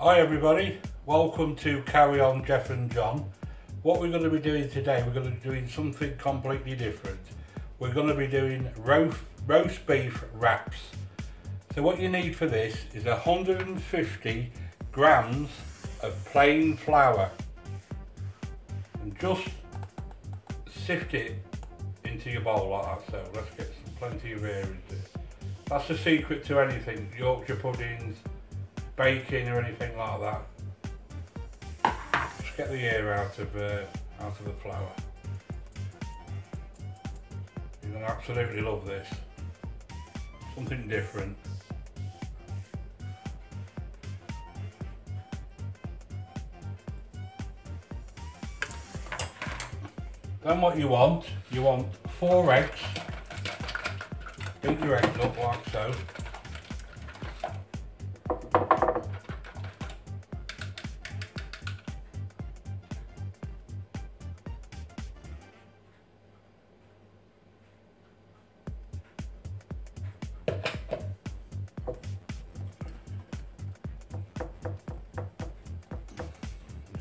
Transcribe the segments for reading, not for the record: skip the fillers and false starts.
Hi everybody, welcome to Carry On Jeff and John. What we're going to be doing today, we're going to be doing something completely different. We're going to be doing roast beef wraps. So what you need for this is 150 grams of plain flour. And just sift it into your bowl like that. So let's get plenty of air into it. That's the secret to anything, Yorkshire puddings, baking or anything like that. Just get the air out of the flour. You're going to absolutely love this. Something different. Then what you want 4 eggs. Beat your eggs up like so.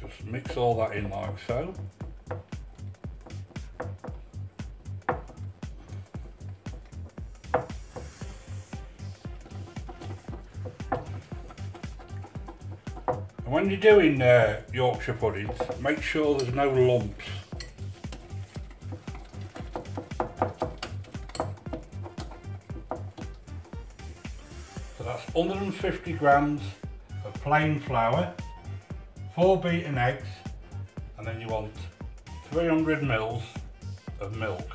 Just mix all that in like so. And when you're doing Yorkshire puddings, make sure there's no lumps. So that's 150 grams of plain flour, 4 beaten eggs, and then you want 300 ml of milk.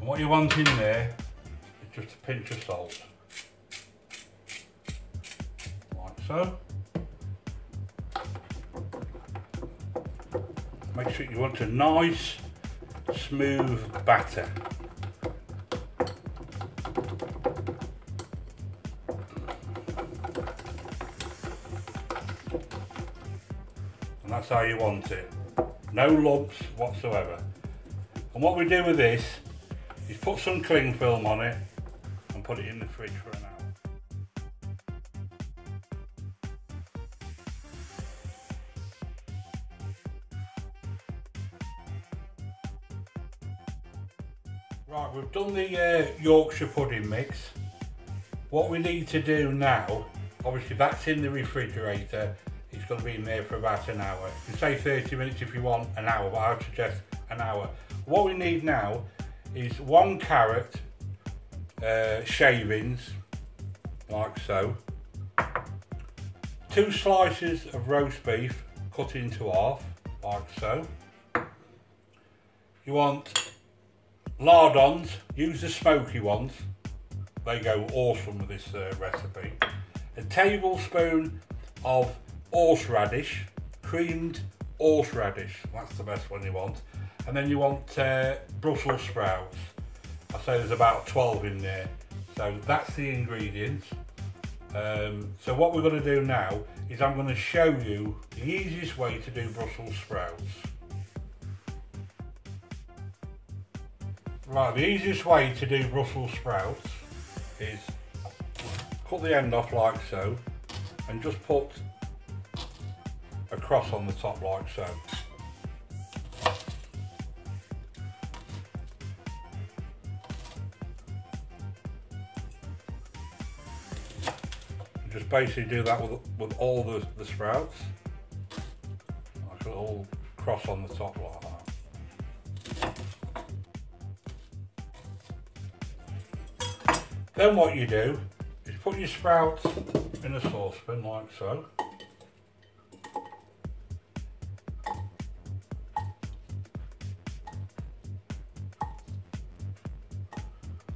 And what you want in there is just a pinch of salt, like so. Make sure you want a nice, smooth batter. And that's how you want it. No lumps whatsoever. And what we do with this is put some cling film on it and put it in the fridge for an hour. Right, we've done the Yorkshire pudding mix. What we need to do now, obviously that's in the refrigerator, it's going to be in there for about an hour. You can say 30 minutes if you want an hour, but I would suggest an hour. What we need now is 1 carrot, shavings, like so, 2 slices of roast beef cut into half, like so. You want lardons, use the smoky ones, they go awesome with this recipe. A tablespoon of horseradish, creamed horseradish, that's the best one you want. And then you want Brussels sprouts. I say there's about 12 in there. So that's the ingredients. So what we're going to do now is I'm going to show you the easiest way to do Brussels sprouts. Right, the easiest way to do Brussels sprouts is cut the end off like so and just put a cross on the top like so. Just basically do that with all the sprouts, like a little cross on the top like that. Then what you do is put your sprouts in a saucepan like so.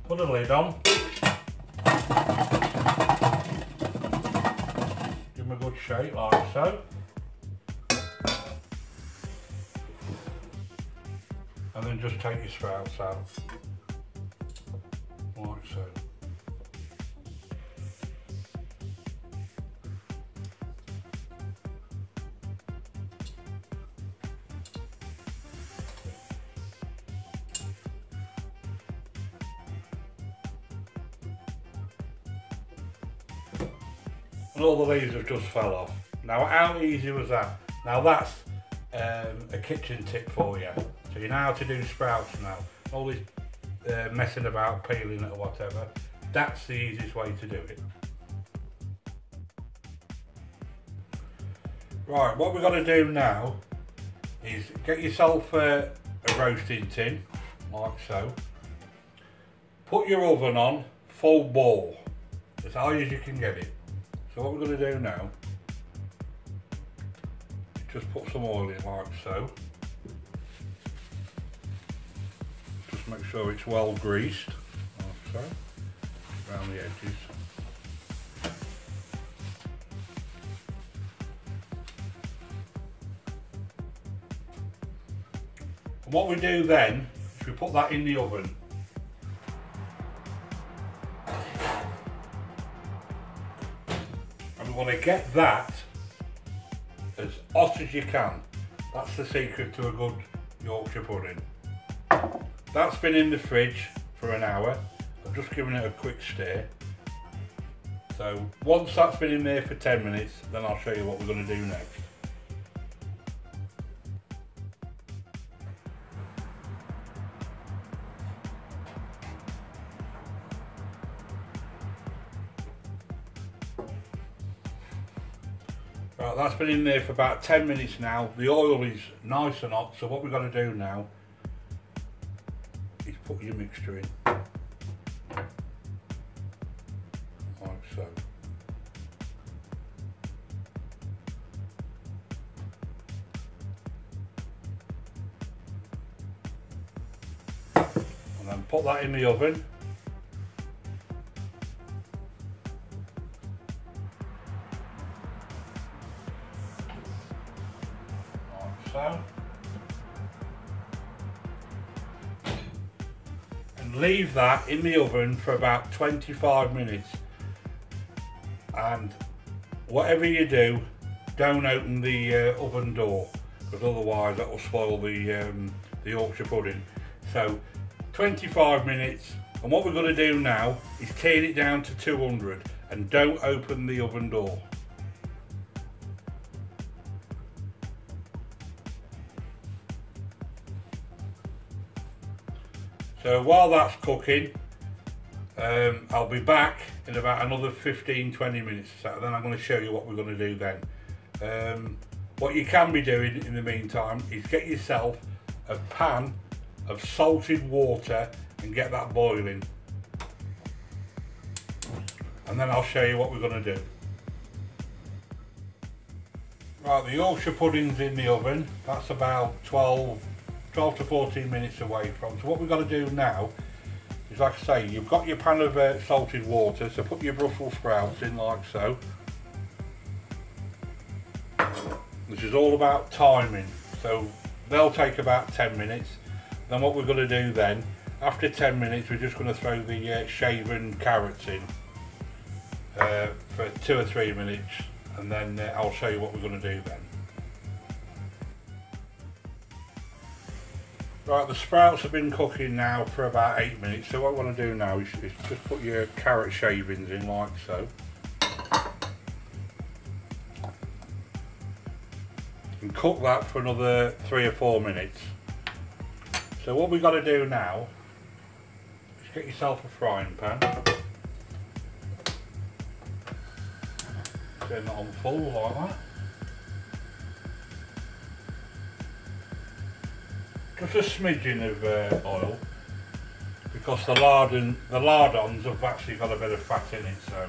Put a lid on. Give them a good shake like so. And then just take your sprouts out. Like so. And all the leaves have just fell off. Now how easy was that? Now that's a kitchen tip for you. So you know how to do sprouts now. All this messing about, peeling it or whatever. That's the easiest way to do it. Right, what we've got to do now is get yourself a roasting tin, like so. Put your oven on full bore, as high as you can get it. So what we're going to do now, just put some oil in like so. Just make sure it's well greased, like so, around the edges. And what we do then is we put that in the oven. And we want to get that as hot as you can. That's the secret to a good Yorkshire pudding. That's been in the fridge for an hour. I've just given it a quick stir. So once that's been in there for 10 minutes, then I'll show you what we're going to do next. Right, that's been in there for about 10 minutes now. The oil is nice and hot, so what we've got to do now is put your mixture in. Like so. And then put that in the oven. So. And leave that in the oven for about 25 minutes. And whatever you do, don't open the oven door, because otherwise that will spoil the Yorkshire pudding. So 25 minutes, and what we're going to do now is turn it down to 200 and don't open the oven door. So while that's cooking, I'll be back in about another 15-20 minutes or so. Then I'm going to show you what we're going to do then. What you can be doing in the meantime is get yourself a pan of salted water and get that boiling. And then I'll show you what we're going to do. Right, the Yorkshire pudding's in the oven. That's about 12 to 14 minutes away from. So what we've got to do now is, like I say, you've got your pan of salted water, so put your Brussels sprouts in like so. This is all about timing, so they'll take about 10 minutes. Then what we're going to do then, after 10 minutes, we're just going to throw the shaven carrots in for 2 or 3 minutes, and then I'll show you what we're going to do then. Right, the sprouts have been cooking now for about 8 minutes, so what I want to do now is just put your carrot shavings in like so. And cook that for another 3 or 4 minutes. So what we've got to do now is get yourself a frying pan. Turn that on full like that. Just a smidgen of oil, because the lardons have actually got a bit of fat in it, so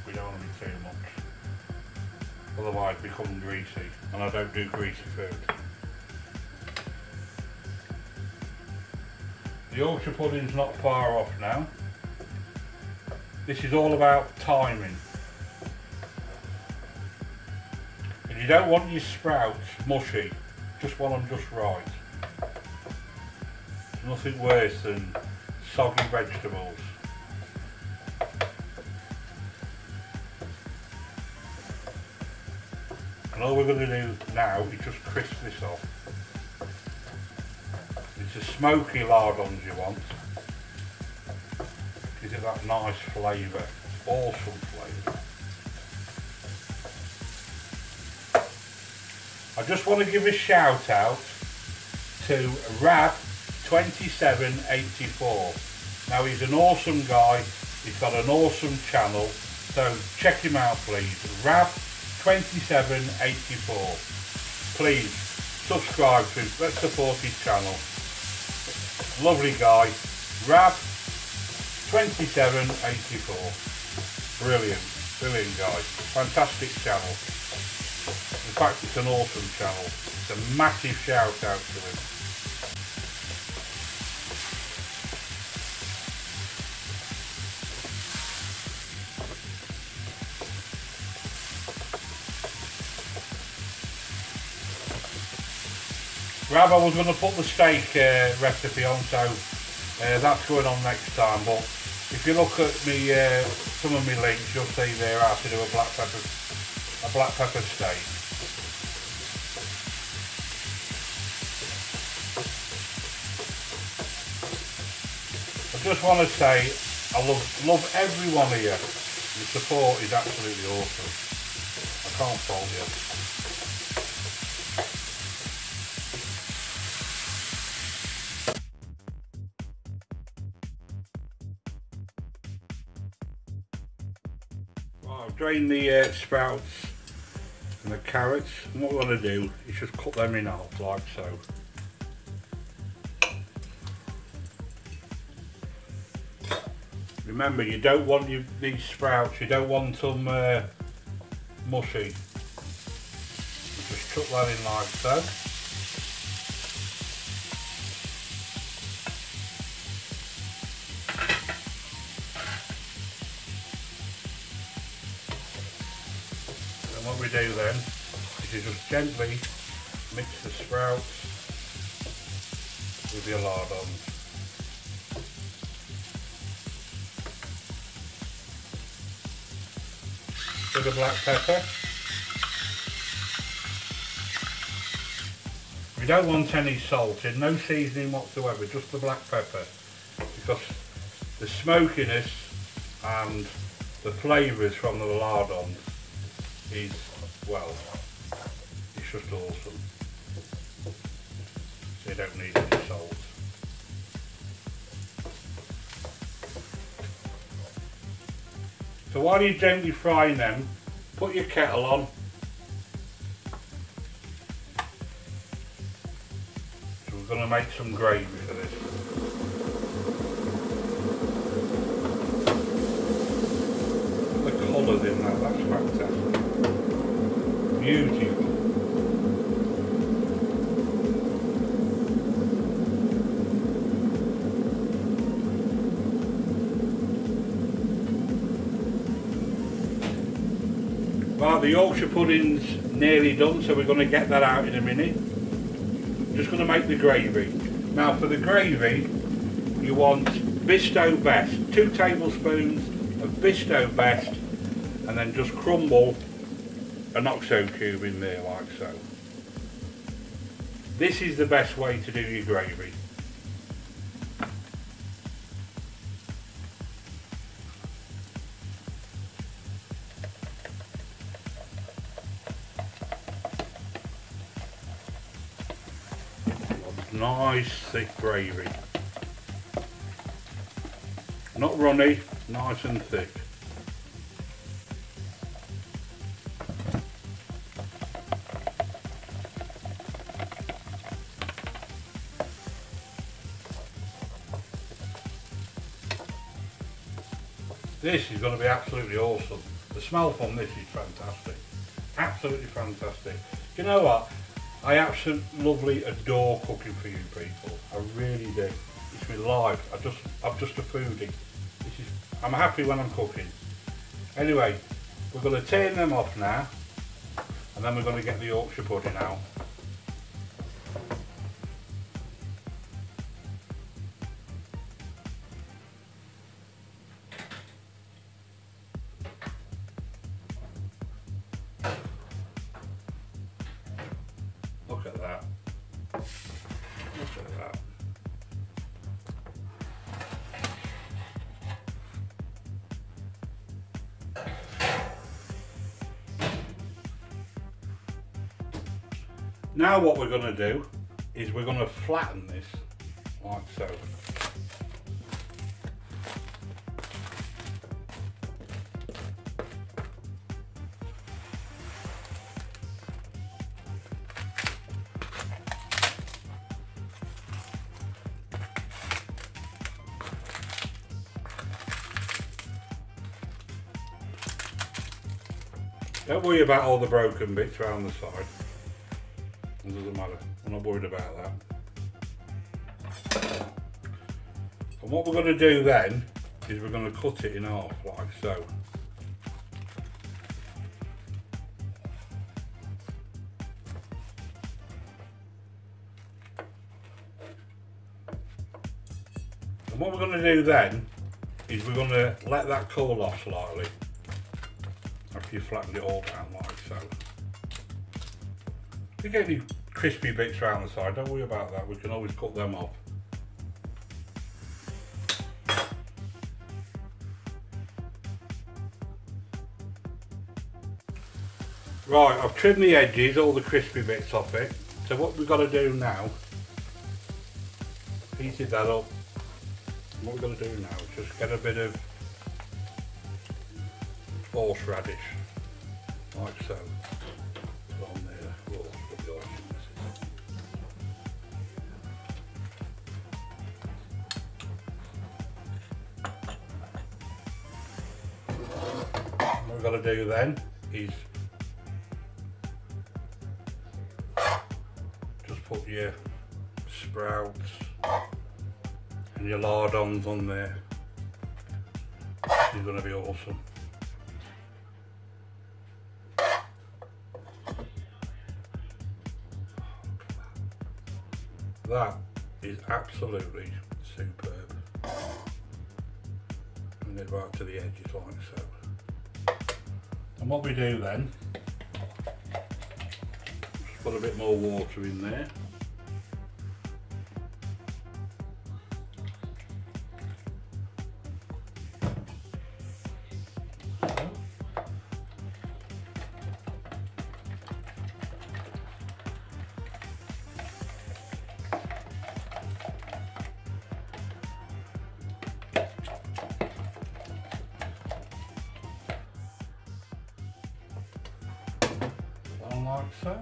we don't want to be too much. Otherwise it becomes greasy, and I don't do greasy food. The Yorkshire pudding's not far off now. This is all about timing. And you don't want your sprouts mushy, just want them just right. Nothing worse than soggy vegetables. And all we're going to do now is just crisp this off. It's a smoky lardons you want. Gives it that nice flavour, awesome flavour. I just want to give a shout out to Rab2784. Now he's an awesome guy, he's got an awesome channel, so check him out please. Rab2784. Please subscribe to him, let's support his channel. Lovely guy, Rab2784. Brilliant, brilliant guy, fantastic channel. In fact, it's an awesome channel. It's a massive shout out to him. Rab, I was going to put the steak recipe on, so that's going on next time. But if you look at me, some of my links, you'll see there how to do a black pepper steak. I just want to say I love everyone here. The support is absolutely awesome. I can't fault you. Right, I've drained the sprouts and the carrots, and what we're going to do is just cut them in half like so. Remember, you don't want these sprouts, you don't want them mushy. Just chuck that in like so. And what we do then is you just gently mix the sprouts with your lardons. Bit of black pepper. We don't want any salt in, no seasoning whatsoever, just the black pepper, because the smokiness and the flavours from the lardons is, well, it's just awesome. So you don't need any salt. So while you're gently frying them, put your kettle on. So we're going to make some gravy for this. The colours in that, that's fantastic. Beautiful. Right, the Yorkshire pudding's nearly done, so we're going to get that out in a minute. Just going to make the gravy. Now for the gravy, you want Bisto Best, 2 tablespoons of Bisto Best, and then just crumble an OXO cube in there like so. This is the best way to do your gravy. Nice thick gravy. Not runny, nice and thick. This is going to be absolutely awesome. The smell from this is fantastic. Absolutely fantastic. You know what? I absolutely adore cooking for you people. I really do. It's my life. I'm just a foodie. I'm happy when I'm cooking. Anyway, we're going to turn them off now, and then we're going to get the Yorkshire pudding out. Now what we're going to do is we're going to flatten this like so. Don't worry about all the broken bits around the side. It doesn't matter. I'm not worried about that. And what we're going to do then is we're going to cut it in half like so. And what we're going to do then is we're going to let that cool off slightly. After you flatten it all down like so. If you get any crispy bits around the side, don't worry about that, we can always cut them off. Right, I've trimmed the edges, all the crispy bits off it. So what we've got to do now, heated that up. What we're going to do now is just get a bit of horseradish, like so. Put on there. Oh, that's what what we've got to do then is just put your sprouts and your lardons on there. This is going to be awesome. That is absolutely superb. And it right to the edges like so. And what we do then, just put a bit more water in there. Like so.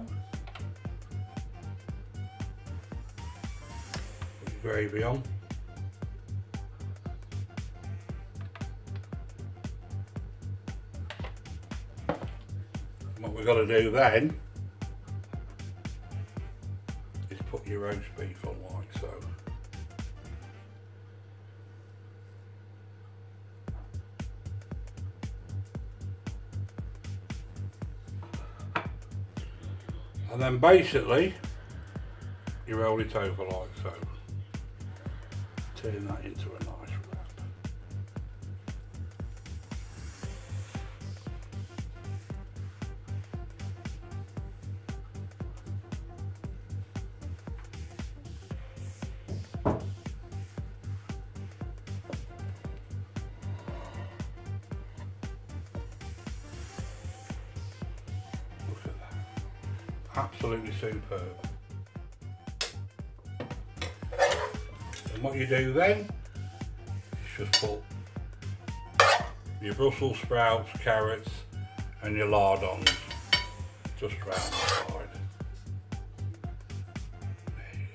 Put your gravy on. And what we've got to do then is put your roast beef on like so. And then basically, you roll it over like so. Turn that into a nice wrap. Absolutely superb. And what you do then is just put your Brussels sprouts, carrots and your lardons just round the side. There you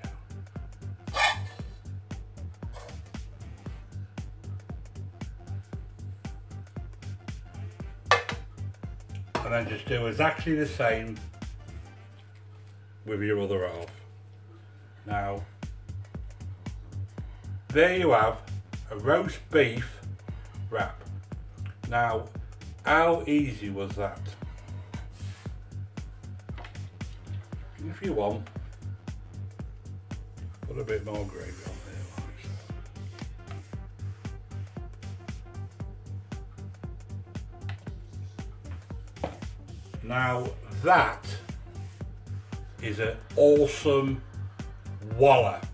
go. And then just do exactly the same with your other half. Now, there you have a roast beef wrap. Now, how easy was that? If you want, put a bit more gravy on there like so. Now that is an awesome wallop.